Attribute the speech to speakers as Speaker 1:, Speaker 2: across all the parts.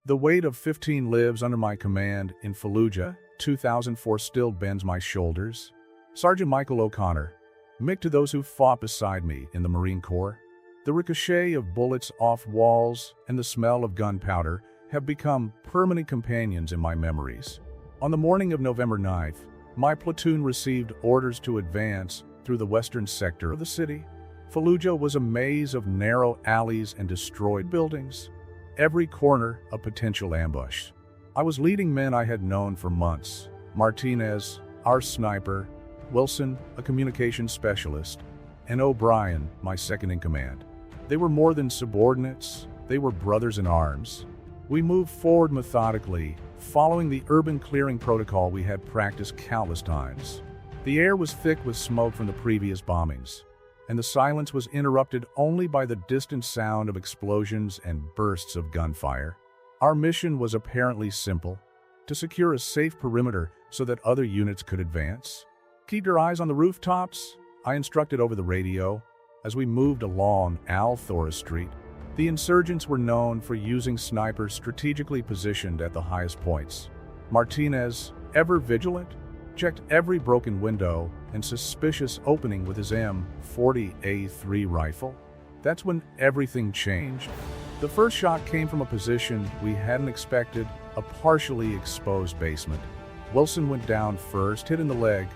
Speaker 1: The weight of 15 lives under my command in Fallujah, 2004 still bends my shoulders. Sergeant Michael O'Connor, Mick to those who fought beside me in the Marine Corps. The ricochet of bullets off walls and the smell of gunpowder have become permanent companions in my memories. On the morning of November 9th, my platoon received orders to advance through the western sector of the city. Fallujah was a maze of narrow alleys and destroyed buildings, every corner a potential ambush. I was leading men I had known for months: Martinez, our sniper; Wilson, a communications specialist; and O'Brien, my second-in-command. They were more than subordinates, they were brothers in arms. We moved forward methodically, following the urban clearing protocol we had practiced countless times. The air was thick with smoke from the previous bombings, and the silence was interrupted only by the distant sound of explosions and bursts of gunfire. Our mission was apparently simple: to secure a safe perimeter so that other units could advance. "Keep your eyes on the rooftops," I instructed over the radio. As we moved along Althora Street, the insurgents were known for using snipers strategically positioned at the highest points. Martinez, ever vigilant, checked every broken window and suspicious opening with his M40A3 rifle. That's when everything changed. The first shot came from a position we hadn't expected, a partially exposed basement. Wilson went down first, hit in the leg.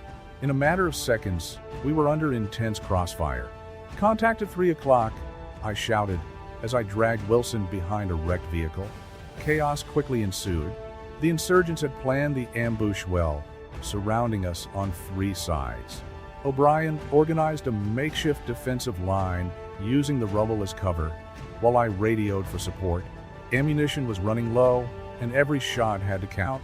Speaker 1: In a matter of seconds, we were under intense crossfire. "Contact at 3 o'clock, I shouted as I dragged Wilson behind a wrecked vehicle. Chaos quickly ensued. The insurgents had planned the ambush well, surrounding us on 3 sides. O'Brien organized a makeshift defensive line using the rubble as cover, while I radioed for support. Ammunition was running low, and every shot had to count.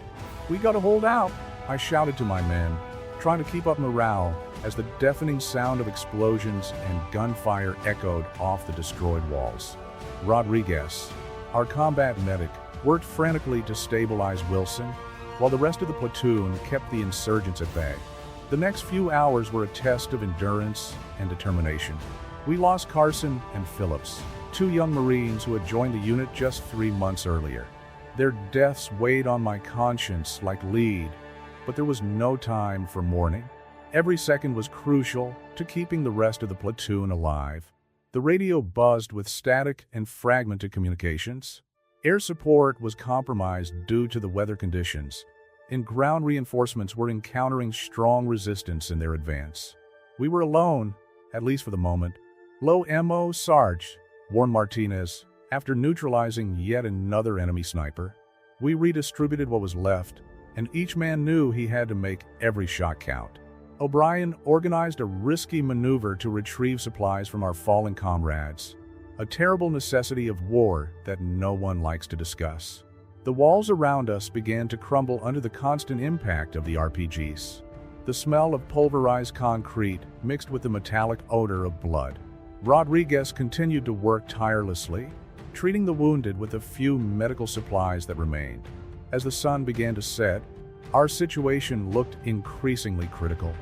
Speaker 1: "We gotta hold out," I shouted to my men, trying to keep up morale as the deafening sound of explosions and gunfire echoed off the destroyed walls. Rodriguez, our combat medic, worked frantically to stabilize Wilson, while the rest of the platoon kept the insurgents at bay. The next few hours were a test of endurance and determination. We lost Carson and Phillips, 2 young Marines who had joined the unit just 3 months earlier. Their deaths weighed on my conscience like lead, but there was no time for mourning. Every second was crucial to keeping the rest of the platoon alive. The radio buzzed with static and fragmented communications. Air support was compromised due to the weather conditions, and ground reinforcements were encountering strong resistance in their advance. We were alone, at least for the moment. "Low ammo, Sarge," warned Martinez, after neutralizing yet another enemy sniper. We redistributed what was left, and each man knew he had to make every shot count. O'Brien organized a risky maneuver to retrieve supplies from our fallen comrades, a terrible necessity of war that no one likes to discuss. The walls around us began to crumble under the constant impact of the RPGs. The smell of pulverized concrete mixed with the metallic odor of blood. Rodriguez continued to work tirelessly, treating the wounded with the few medical supplies that remained. As the sun began to set, our situation looked increasingly critical.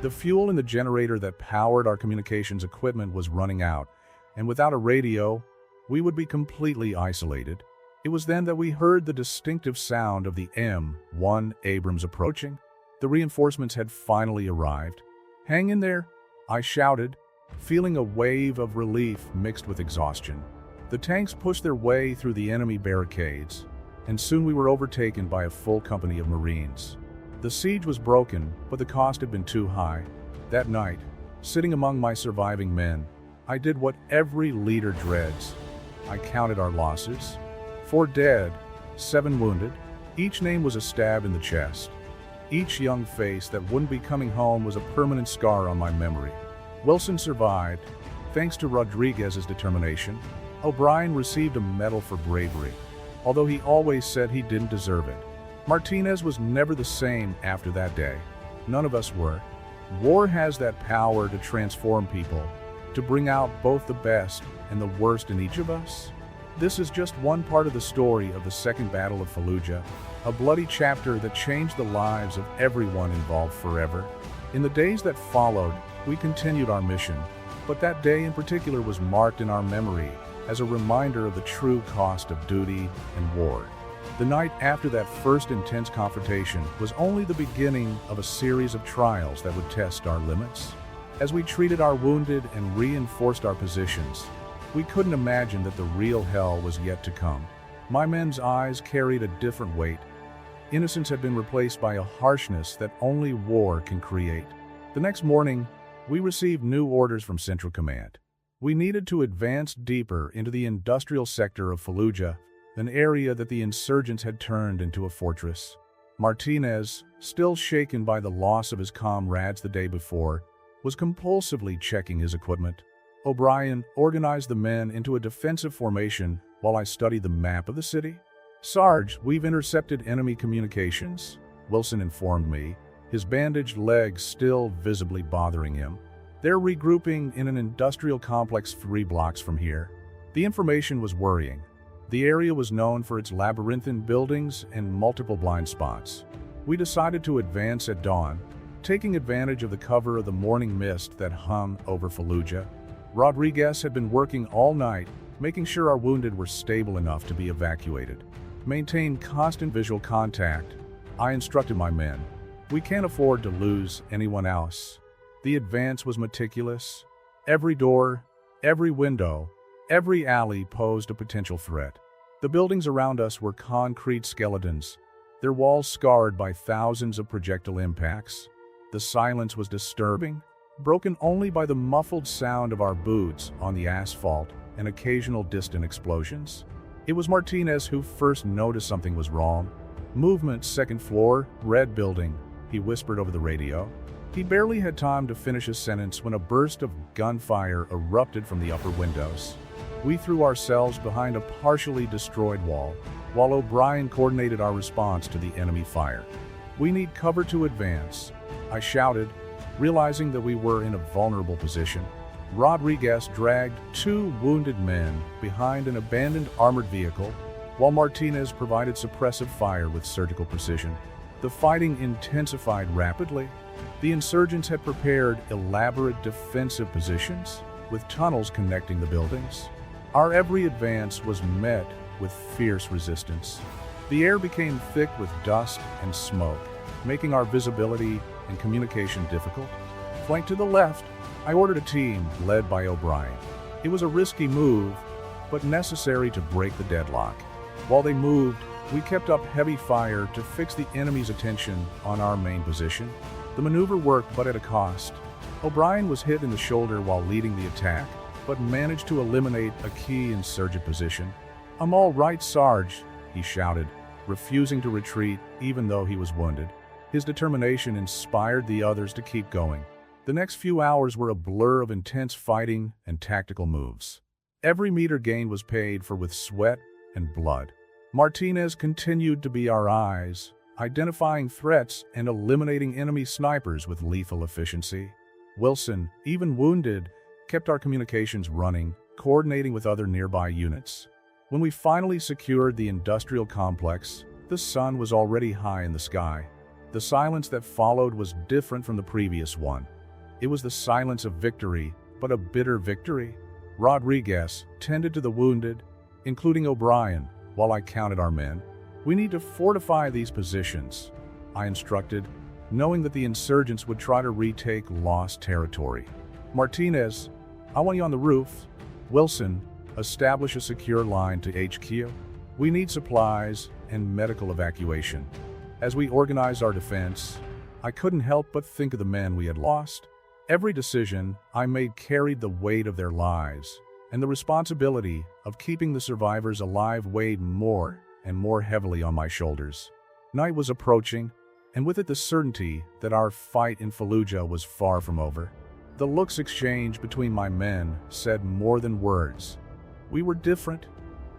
Speaker 1: The fuel in the generator that powered our communications equipment was running out, and without a radio, we would be completely isolated. It was then that we heard the distinctive sound of the M1 Abrams approaching. The reinforcements had finally arrived. "Hang in there," I shouted, feeling a wave of relief mixed with exhaustion. The tanks pushed their way through the enemy barricades, and soon we were overtaken by a full company of Marines. The siege was broken, but the cost had been too high. That night, sitting among my surviving men, I did what every leader dreads. I counted our losses. 4 dead, 7 wounded. Each name was a stab in the chest. Each young face that wouldn't be coming home was a permanent scar on my memory. Wilson survived, thanks to Rodriguez's determination. O'Brien received a medal for bravery, although he always said he didn't deserve it. Martinez was never the same after that day. None of us were. War has that power to transform people, to bring out both the best and the worst in each of us. This is just one part of the story of the Second Battle of Fallujah, a bloody chapter that changed the lives of everyone involved forever. In the days that followed, we continued our mission, but that day in particular was marked in our memory as a reminder of the true cost of duty and war. The night after that first intense confrontation was only the beginning of a series of trials that would test our limits. As we treated our wounded and reinforced our positions, we couldn't imagine that the real hell was yet to come. My men's eyes carried a different weight. Innocence had been replaced by a harshness that only war can create. The next morning, we received new orders from Central Command. We needed to advance deeper into the industrial sector of Fallujah, an area that the insurgents had turned into a fortress. Martinez, still shaken by the loss of his comrades the day before, was compulsively checking his equipment. O'Brien organized the men into a defensive formation while I studied the map of the city. "Sarge, we've intercepted enemy communications," Wilson informed me, his bandaged legs still visibly bothering him. "They're regrouping in an industrial complex 3 blocks from here." The information was worrying. The area was known for its labyrinthine buildings and multiple blind spots. We decided to advance at dawn, taking advantage of the cover of the morning mist that hung over Fallujah. Rodriguez had been working all night, making sure our wounded were stable enough to be evacuated. "Maintain constant visual contact," I instructed my men. "We can't afford to lose anyone else." The advance was meticulous. Every door, every window, every alley posed a potential threat. The buildings around us were concrete skeletons, their walls scarred by thousands of projectile impacts. The silence was disturbing, broken only by the muffled sound of our boots on the asphalt and occasional distant explosions. It was Martinez who first noticed something was wrong. "Movement, 2nd floor, red building," he whispered over the radio. He barely had time to finish his sentence when a burst of gunfire erupted from the upper windows. We threw ourselves behind a partially destroyed wall, while O'Brien coordinated our response to the enemy fire. "We need cover to advance," I shouted, realizing that we were in a vulnerable position. Rodriguez dragged 2 wounded men behind an abandoned armored vehicle, while Martinez provided suppressive fire with surgical precision. The fighting intensified rapidly. The insurgents had prepared elaborate defensive positions, with tunnels connecting the buildings. Our every advance was met with fierce resistance. The air became thick with dust and smoke, making our visibility and communication difficult. Flanked to the left, I ordered a team led by O'Brien. It was a risky move, but necessary to break the deadlock. While they moved, we kept up heavy fire to fix the enemy's attention on our main position. The maneuver worked, but at a cost. O'Brien was hit in the shoulder while leading the attack, but managed to eliminate a key insurgent position. "I'm all right, Sarge," he shouted, refusing to retreat even though he was wounded. His determination inspired the others to keep going. The next few hours were a blur of intense fighting and tactical moves. Every meter gained was paid for with sweat and blood. Martinez continued to be our eyes, identifying threats and eliminating enemy snipers with lethal efficiency. Wilson, even wounded, kept our communications running, coordinating with other nearby units. When we finally secured the industrial complex, the sun was already high in the sky. The silence that followed was different from the previous one. It was the silence of victory, but a bitter victory. Rodriguez tended to the wounded, including O'Brien, while I counted our men. "We need to fortify these positions," I instructed, knowing that the insurgents would try to retake lost territory. "Martinez, I want you on the roof." "Wilson, establish a secure line to HQ. We need supplies and medical evacuation." As we organized our defense, I couldn't help but think of the men we had lost. Every decision I made carried the weight of their lives, and the responsibility of keeping the survivors alive weighed more and more heavily on my shoulders. Night was approaching, and with it the certainty that our fight in Fallujah was far from over. The looks exchanged between my men said more than words. We were different,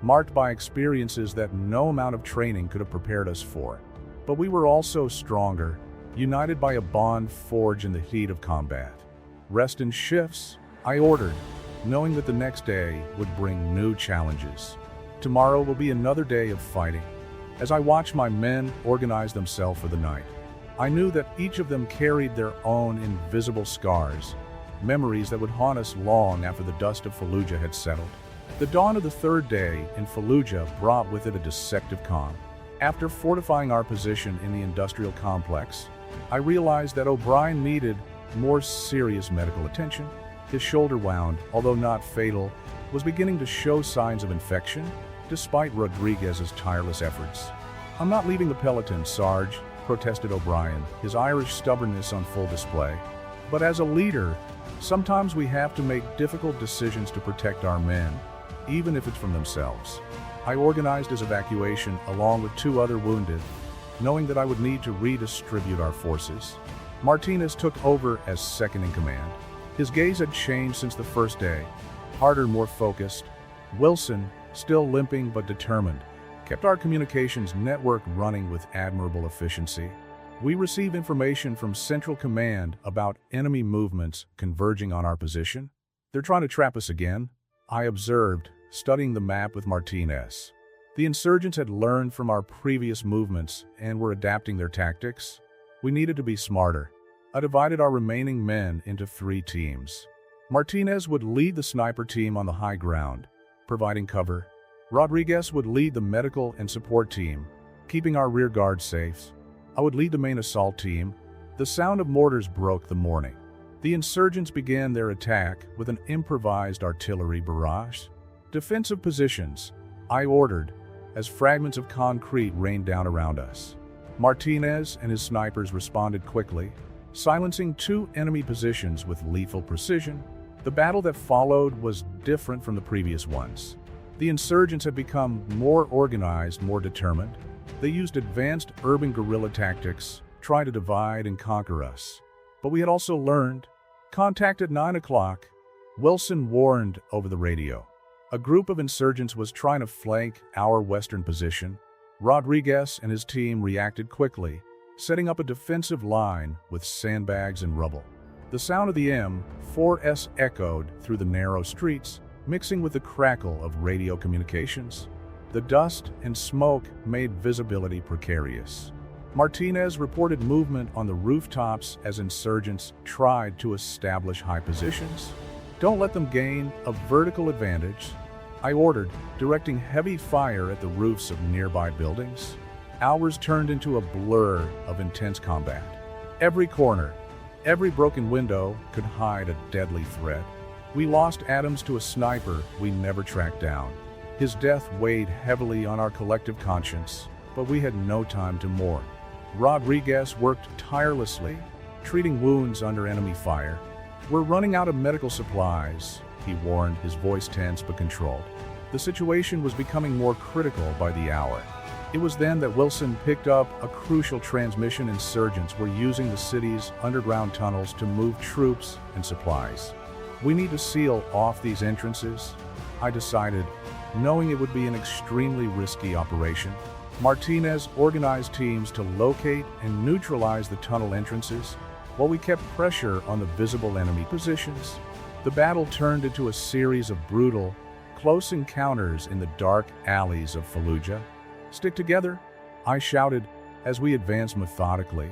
Speaker 1: marked by experiences that no amount of training could have prepared us for. But we were also stronger, united by a bond forged in the heat of combat. "Rest in shifts," I ordered, knowing that the next day would bring new challenges. Tomorrow will be another day of fighting. As I watched my men organize themselves for the night, I knew that each of them carried their own invisible scars, memories that would haunt us long after the dust of Fallujah had settled. The dawn of the third day in Fallujah brought with it a deceptive calm. After fortifying our position in the industrial complex, I realized that O'Brien needed more serious medical attention. His shoulder wound, although not fatal, was beginning to show signs of infection, despite Rodriguez's tireless efforts. "I'm not leaving the peloton, Sarge," protested O'Brien, his Irish stubbornness on full display. "But as a leader, sometimes we have to make difficult decisions to protect our men, even if it's from themselves." I organized his evacuation along with 2 other wounded, knowing that I would need to redistribute our forces. Martinez took over as second in command. His gaze had changed since the first day, harder, more focused. Wilson, still limping but determined, kept our communications network running with admirable efficiency. We receive information from Central Command about enemy movements converging on our position. "They're trying to trap us again," I observed, studying the map with Martinez. The insurgents had learned from our previous movements and were adapting their tactics. We needed to be smarter. I divided our remaining men into 3 teams. Martinez would lead the sniper team on the high ground, providing cover. Rodriguez would lead the medical and support team, keeping our rear guard safe. I would lead the main assault team. The sound of mortars broke the morning. The insurgents began their attack with an improvised artillery barrage. "Defensive positions," I ordered, as fragments of concrete rained down around us. Martinez and his snipers responded quickly, silencing 2 enemy positions with lethal precision. The battle that followed was different from the previous ones. The insurgents had become more organized, more determined. They used advanced urban guerrilla tactics, trying to divide and conquer us. But we had also learned. Contact at 9 o'clock, Wilson warned over the radio. A group of insurgents was trying to flank our western position. Rodriguez and his team reacted quickly, setting up a defensive line with sandbags and rubble. The sound of the M4S echoed through the narrow streets, mixing with the crackle of radio communications. The dust and smoke made visibility precarious. Martinez reported movement on the rooftops as insurgents tried to establish high positions. "Don't let them gain a vertical advantage," I ordered, directing heavy fire at the roofs of nearby buildings. Hours turned into a blur of intense combat. Every corner, every broken window could hide a deadly threat. We lost Adams to a sniper we never tracked down. His death weighed heavily on our collective conscience, but we had no time to mourn. Rodriguez worked tirelessly, treating wounds under enemy fire. "We're running out of medical supplies," he warned, his voice tense but controlled. The situation was becoming more critical by the hour. It was then that Wilson picked up a crucial transmission. Insurgents were using the city's underground tunnels to move troops and supplies. "We need to seal off these entrances," I decided, knowing it would be an extremely risky operation. Martinez organized teams to locate and neutralize the tunnel entrances, while we kept pressure on the visible enemy positions. The battle turned into a series of brutal, close encounters in the dark alleys of Fallujah. "Stick together," I shouted as we advanced methodically.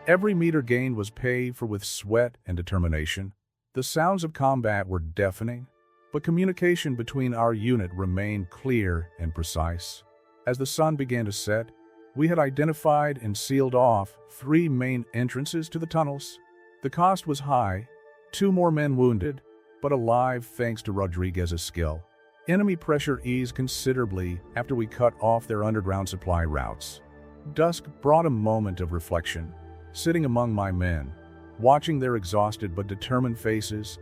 Speaker 1: Every meter gained was paid for with sweat and determination. The sounds of combat were deafening, but communication between our unit remained clear and precise. As the sun began to set, we had identified and sealed off 3 main entrances to the tunnels. The cost was high, 2 more men wounded, but alive thanks to Rodriguez's skill. Enemy pressure eased considerably after we cut off their underground supply routes. Dusk brought a moment of reflection. Sitting among my men, watching their exhausted but determined faces,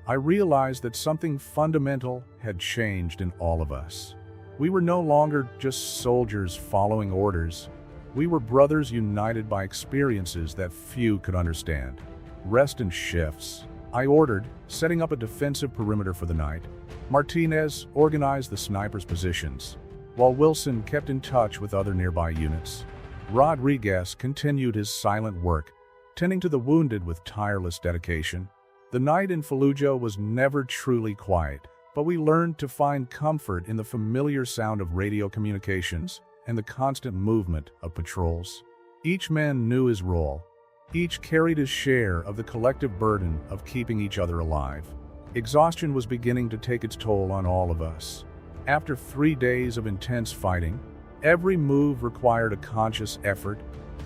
Speaker 1: I realized that something fundamental had changed in all of us. We were no longer just soldiers following orders. We were brothers united by experiences that few could understand. "Rest in shifts," I ordered, setting up a defensive perimeter for the night. Martinez organized the snipers' positions, while Wilson kept in touch with other nearby units. Rodriguez continued his silent work, tending to the wounded with tireless dedication. The night in Fallujah was never truly quiet, but we learned to find comfort in the familiar sound of radio communications and the constant movement of patrols. Each man knew his role. Each carried his share of the collective burden of keeping each other alive. Exhaustion was beginning to take its toll on all of us. After 3 days of intense fighting, Every move required a conscious effort.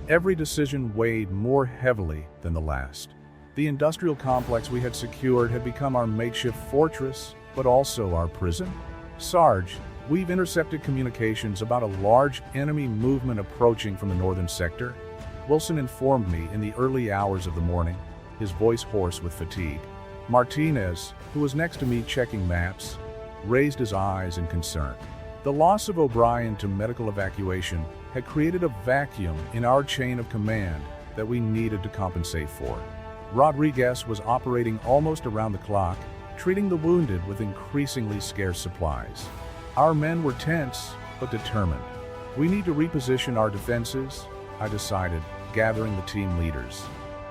Speaker 1: Every decision weighed more heavily than the last. The industrial complex we had secured had become our makeshift fortress, but also our prison. Sarge, we've intercepted communications about a large enemy movement approaching from the northern sector. Wilson informed me in the early hours of the morning, his voice hoarse with fatigue. Martinez, who was next to me checking maps, raised his eyes in concern. The loss of O'Brien to medical evacuation had created a vacuum in our chain of command that we needed to compensate for. Rodriguez was operating almost around the clock, treating the wounded with increasingly scarce supplies. Our men were tense, but determined. We need to reposition our defenses, I decided, gathering the team leaders.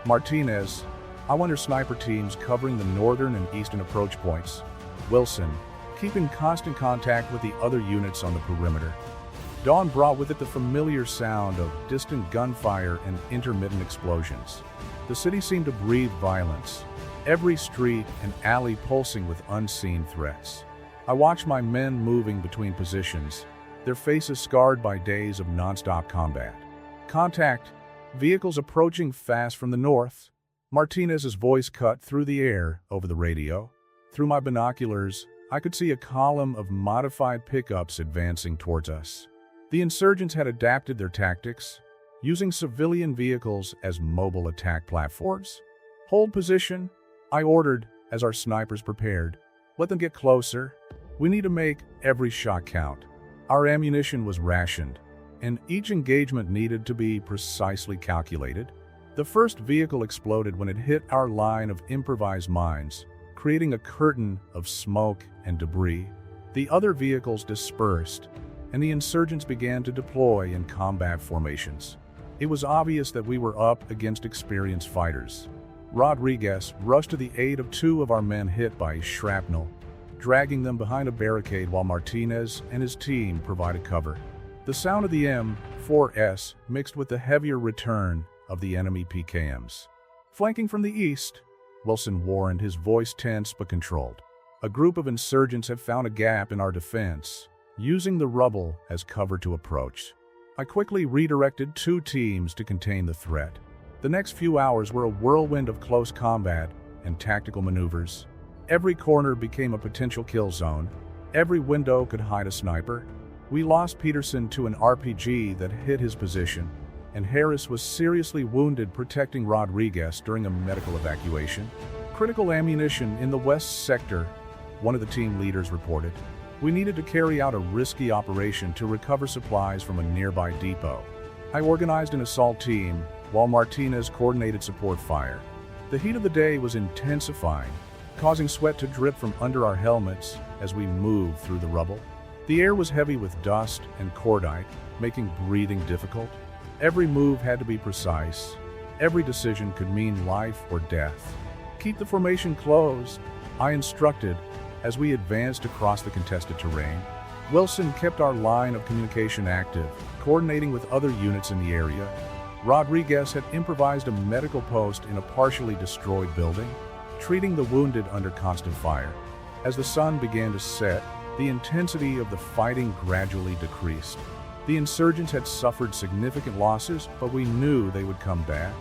Speaker 1: Martinez, I want your sniper teams covering the northern and eastern approach points. Wilson, keep in constant contact with the other units on the perimeter. Dawn brought with it the familiar sound of distant gunfire and intermittent explosions. The city seemed to breathe violence, every street and alley pulsing with unseen threats. I watched my men moving between positions, their faces scarred by days of nonstop combat. Contact! Vehicles approaching fast from the north. Martinez's voice cut through the air over the radio. Through my binoculars, I could see a column of modified pickups advancing towards us. The insurgents had adapted their tactics, using civilian vehicles as mobile attack platforms. Hold position, I ordered as our snipers prepared. Let them get closer. We need to make every shot count. Our ammunition was rationed, and each engagement needed to be precisely calculated. The first vehicle exploded when it hit our line of improvised mines, creating a curtain of smoke and debris. The other vehicles dispersed, and the insurgents began to deploy in combat formations. It was obvious that we were up against experienced fighters. Rodriguez rushed to the aid of two of our men hit by shrapnel, dragging them behind a barricade while Martinez and his team provided cover. The sound of the M4S mixed with the heavier return of the enemy PKMs. Flanking from the east, Wilson warned, his voice tense but controlled. A group of insurgents have found a gap in our defense, using the rubble as cover to approach. I quickly redirected two teams to contain the threat. The next few hours were a whirlwind of close combat and tactical maneuvers. Every corner became a potential kill zone. Every window could hide a sniper. We lost Peterson to an RPG that hit his position, and Harris was seriously wounded protecting Rodriguez during a medical evacuation. Critical ammunition in the west sector, one of the team leaders reported. We needed to carry out a risky operation to recover supplies from a nearby depot. I organized an assault team while Martinez coordinated support fire. The heat of the day was intensifying, causing sweat to drip from under our helmets as we moved through the rubble. The air was heavy with dust and cordite, making breathing difficult. Every move had to be precise. Every decision could mean life or death. Keep the formation closed, I instructed as we advanced across the contested terrain. Wilson kept our line of communication active, coordinating with other units in the area. Rodriguez had improvised a medical post in a partially destroyed building, treating the wounded under constant fire. As the sun began to set, the intensity of the fighting gradually decreased. The insurgents had suffered significant losses, but we knew they would come back.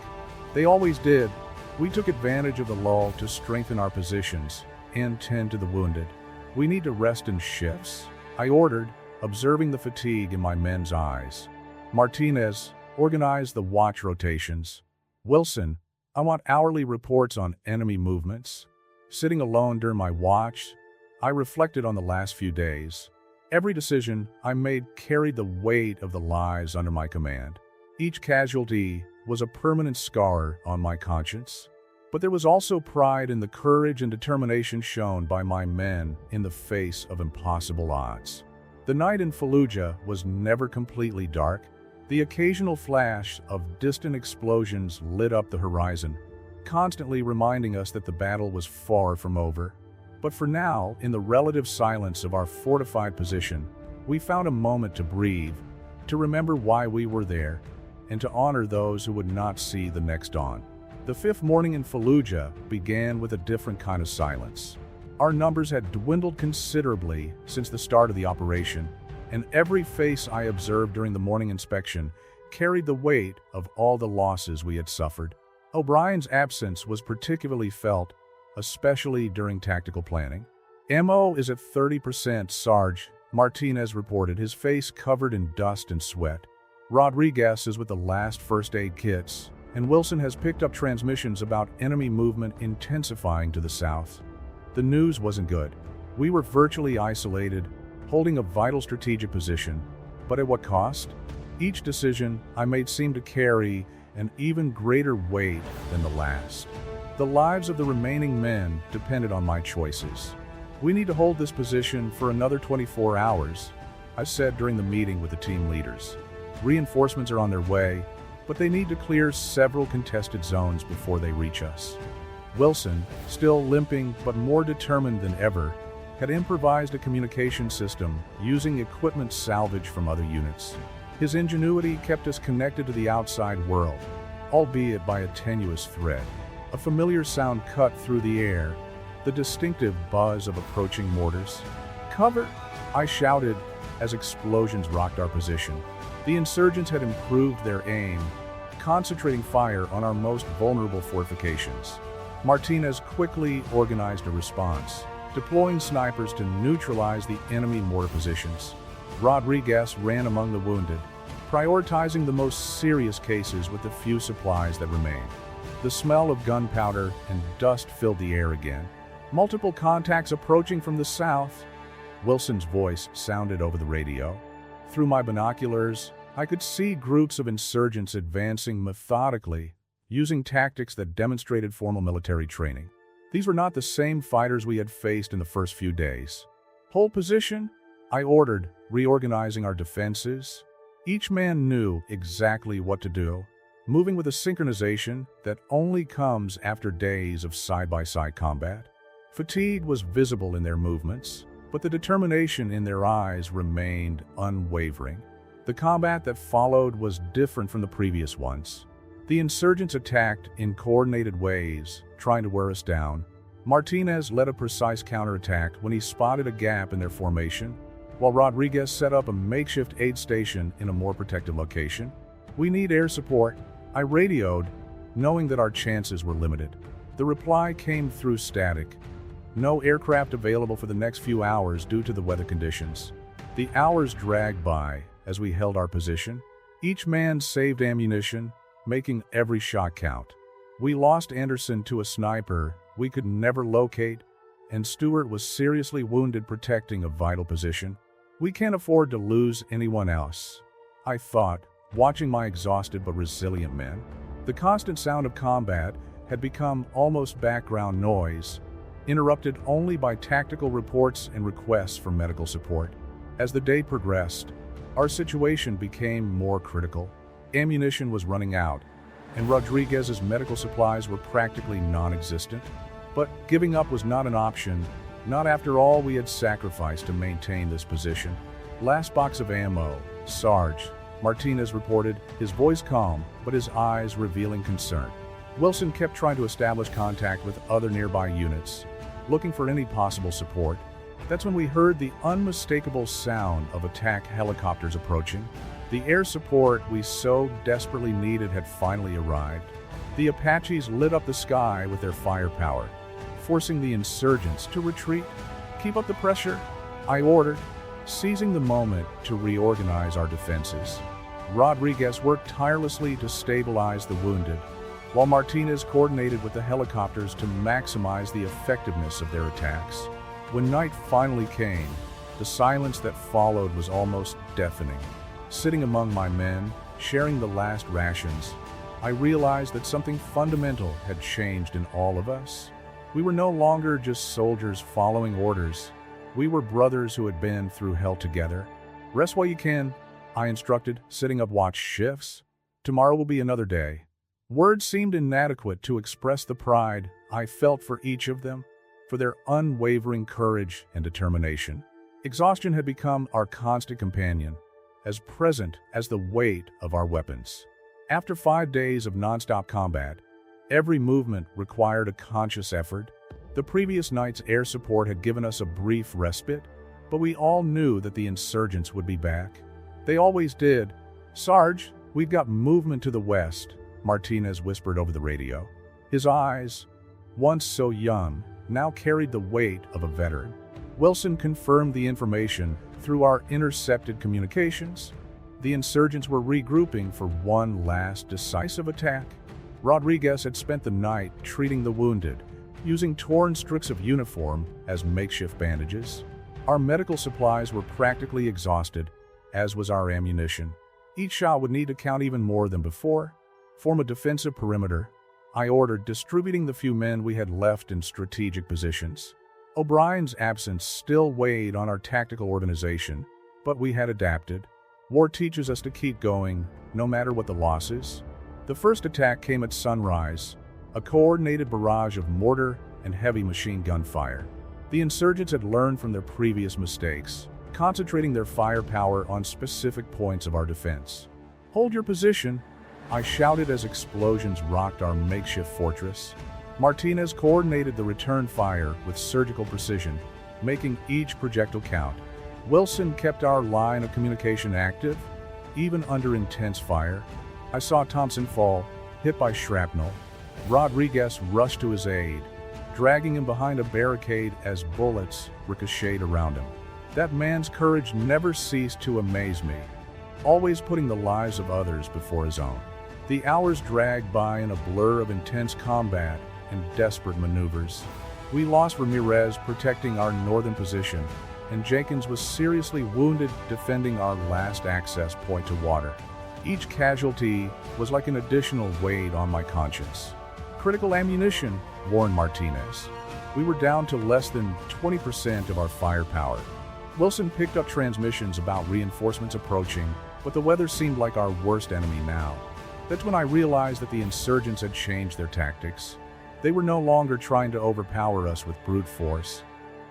Speaker 1: They always did. We took advantage of the lull to strengthen our positions and tend to the wounded. We need to rest in shifts, I ordered, observing the fatigue in my men's eyes. Martinez, organize the watch rotations. Wilson, I want hourly reports on enemy movements. Sitting alone during my watch, I reflected on the last few days. Every decision I made carried the weight of the lives under my command. Each casualty was a permanent scar on my conscience. But there was also pride in the courage and determination shown by my men in the face of impossible odds. The night in Fallujah was never completely dark. The occasional flash of distant explosions lit up the horizon, constantly reminding us that the battle was far from over. But for now, in the relative silence of our fortified position, we found a moment to breathe, to remember why we were there, and to honor those who would not see the next dawn. The fifth morning in Fallujah began with a different kind of silence. Our numbers had dwindled considerably since the start of the operation, and every face I observed during the morning inspection carried the weight of all the losses we had suffered. O'Brien's absence was particularly felt, especially during tactical planning. "Mo is at 30%, Sarge," Martinez reported, his face covered in dust and sweat. "Rodriguez is with the last first aid kits, and Wilson has picked up transmissions about enemy movement intensifying to the south." The news wasn't good. We were virtually isolated, holding a vital strategic position, but at what cost? Each decision I made seemed to carry an even greater weight than the last. The lives of the remaining men depended on my choices. "We need to hold this position for another 24 hours, I said during the meeting with the team leaders. "Reinforcements are on their way, but they need to clear several contested zones before they reach us." Wilson, still limping but more determined than ever, had improvised a communication system using equipment salvaged from other units. His ingenuity kept us connected to the outside world, albeit by a tenuous thread. A familiar sound cut through the air, the distinctive buzz of approaching mortars. "Cover!" I shouted as explosions rocked our position. The insurgents had improved their aim, concentrating fire on our most vulnerable fortifications. Martinez quickly organized a response, deploying snipers to neutralize the enemy mortar positions. Rodriguez ran among the wounded, prioritizing the most serious cases with the few supplies that remained. The smell of gunpowder and dust filled the air again. "Multiple contacts approaching from the south," Wilson's voice sounded over the radio. Through my binoculars, I could see groups of insurgents advancing methodically, using tactics that demonstrated formal military training. These were not the same fighters we had faced in the first few days. "Hold position," I ordered, reorganizing our defenses. Each man knew exactly what to do, moving with a synchronization that only comes after days of side-by-side combat. Fatigue was visible in their movements, but the determination in their eyes remained unwavering. The combat that followed was different from the previous ones. The insurgents attacked in coordinated ways, trying to wear us down. Martinez led a precise counterattack when he spotted a gap in their formation, while Rodriguez set up a makeshift aid station in a more protected location. "We need air support," I radioed, knowing that our chances were limited. The reply came through static. "No aircraft available for the next few hours due to the weather conditions." The hours dragged by as we held our position. Each man saved ammunition, making every shot count. We lost Anderson to a sniper we could never locate, and Stewart was seriously wounded protecting a vital position. "We can't afford to lose anyone else," I thought, watching my exhausted but resilient men. The constant sound of combat had become almost background noise, interrupted only by tactical reports and requests for medical support. As the day progressed, our situation became more critical. Ammunition was running out, and Rodriguez's medical supplies were practically non-existent. But giving up was not an option, not after all we had sacrificed to maintain this position. "Last box of ammo, Sarge," Martinez reported, his voice calm, but his eyes revealing concern. Wilson kept trying to establish contact with other nearby units, looking for any possible support. That's when we heard the unmistakable sound of attack helicopters approaching. The air support we so desperately needed had finally arrived. The Apaches lit up the sky with their firepower, forcing the insurgents to retreat. "Keep up the pressure," I ordered, seizing the moment to reorganize our defenses. Rodriguez worked tirelessly to stabilize the wounded, while Martinez coordinated with the helicopters to maximize the effectiveness of their attacks. When night finally came, the silence that followed was almost deafening. Sitting among my men, sharing the last rations, I realized that something fundamental had changed in all of us. We were no longer just soldiers following orders. We were brothers who had been through hell together. "Rest while you can," I instructed, sitting up watch shifts. "Tomorrow will be another day." Words seemed inadequate to express the pride I felt for each of them, for their unwavering courage and determination. Exhaustion had become our constant companion, as present as the weight of our weapons. After 5 days of nonstop combat, every movement required a conscious effort. The previous night's air support had given us a brief respite, but we all knew that the insurgents would be back. They always did. "Sarge, we've got movement to the west," Martinez whispered over the radio. His eyes, once so young, now carried the weight of a veteran. Wilson confirmed the information through our intercepted communications. The insurgents were regrouping for one last decisive attack. Rodriguez had spent the night treating the wounded, using torn strips of uniform as makeshift bandages. Our medical supplies were practically exhausted, as was our ammunition. Each shot would need to count even more than before. "Form a defensive perimeter," I ordered, distributing the few men we had left in strategic positions. O'Brien's absence still weighed on our tactical organization, but we had adapted. War teaches us to keep going, no matter what the losses. The first attack came at sunrise, a coordinated barrage of mortar and heavy machine gun fire. The insurgents had learned from their previous mistakes, concentrating their firepower on specific points of our defense. "Hold your position," I shouted as explosions rocked our makeshift fortress. Martinez coordinated the return fire with surgical precision, making each projectile count. Wilson kept our line of communication active, even under intense fire. I saw Thompson fall, hit by shrapnel. Rodriguez rushed to his aid, dragging him behind a barricade as bullets ricocheted around him. That man's courage never ceased to amaze me, always putting the lives of others before his own. The hours dragged by in a blur of intense combat and desperate maneuvers. We lost Ramirez protecting our northern position, and Jenkins was seriously wounded defending our last access point to water. Each casualty was like an additional weight on my conscience. "Critical ammunition," warned Martinez. We were down to less than 20% of our firepower. Wilson picked up transmissions about reinforcements approaching, but the weather seemed like our worst enemy now. That's when I realized that the insurgents had changed their tactics. They were no longer trying to overpower us with brute force.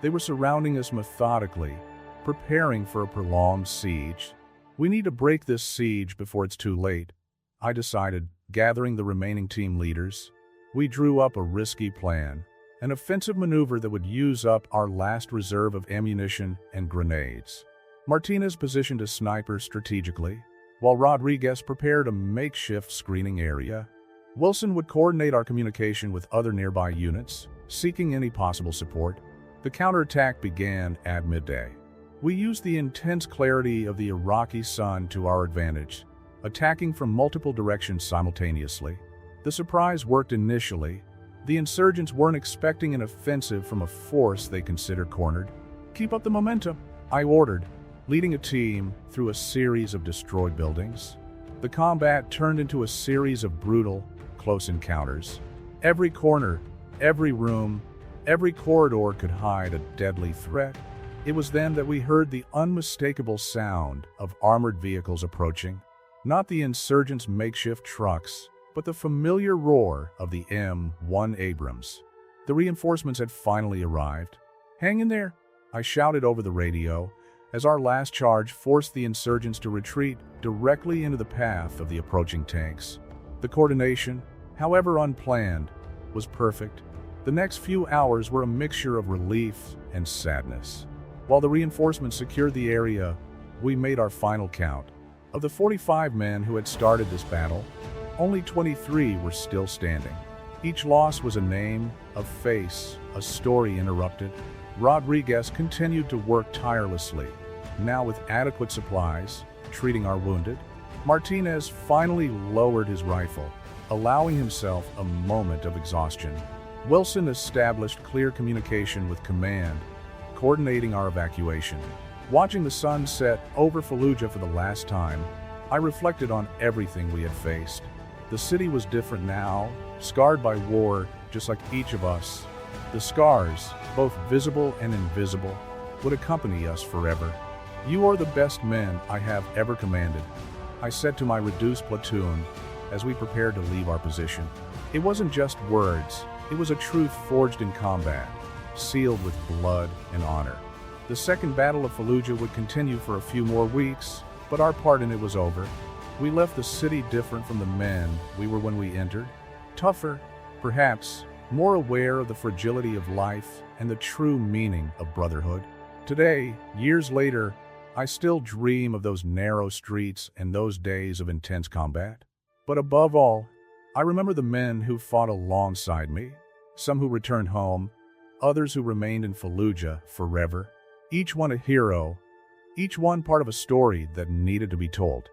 Speaker 1: They were surrounding us methodically, preparing for a prolonged siege. "We need to break this siege before it's too late," I decided, gathering the remaining team leaders. We drew up a risky plan, an offensive maneuver that would use up our last reserve of ammunition and grenades. Martinez positioned a sniper strategically, while Rodriguez prepared a makeshift screening area. Wilson would coordinate our communication with other nearby units, seeking any possible support. The counterattack began at midday. We used the intense clarity of the Iraqi sun to our advantage, attacking from multiple directions simultaneously. The surprise worked initially. The insurgents weren't expecting an offensive from a force they considered cornered. "Keep up the momentum," I ordered, leading a team through a series of destroyed buildings. The combat turned into a series of brutal, close encounters. Every corner, every room, every corridor could hide a deadly threat. It was then that we heard the unmistakable sound of armored vehicles approaching. Not the insurgents' makeshift trucks, but the familiar roar of the M1 Abrams. The reinforcements had finally arrived. "Hang in there," I shouted over the radio, as our last charge forced the insurgents to retreat directly into the path of the approaching tanks. The coordination, however unplanned, was perfect. The next few hours were a mixture of relief and sadness. While the reinforcements secured the area, we made our final count. Of the 45 men who had started this battle, only 23 were still standing. Each loss was a name, a face, a story interrupted. Rodriguez continued to work tirelessly, now with adequate supplies, treating our wounded. Martinez finally lowered his rifle, allowing himself a moment of exhaustion. Wilson established clear communication with command, coordinating our evacuation. Watching the sun set over Fallujah for the last time, I reflected on everything we had faced. The city was different now, scarred by war, just like each of us. The scars, both visible and invisible, would accompany us forever. "You are the best men I have ever commanded," I said to my reduced platoon as we prepared to leave our position. It wasn't just words, it was a truth forged in combat, sealed with blood and honor. The Second Battle of Fallujah would continue for a few more weeks, but our part in it was over. We left the city different from the men we were when we entered. Tougher, perhaps, more aware of the fragility of life and the true meaning of brotherhood. Today, years later, I still dream of those narrow streets and those days of intense combat. But above all, I remember the men who fought alongside me, some who returned home, others who remained in Fallujah forever, each one a hero, each one part of a story that needed to be told.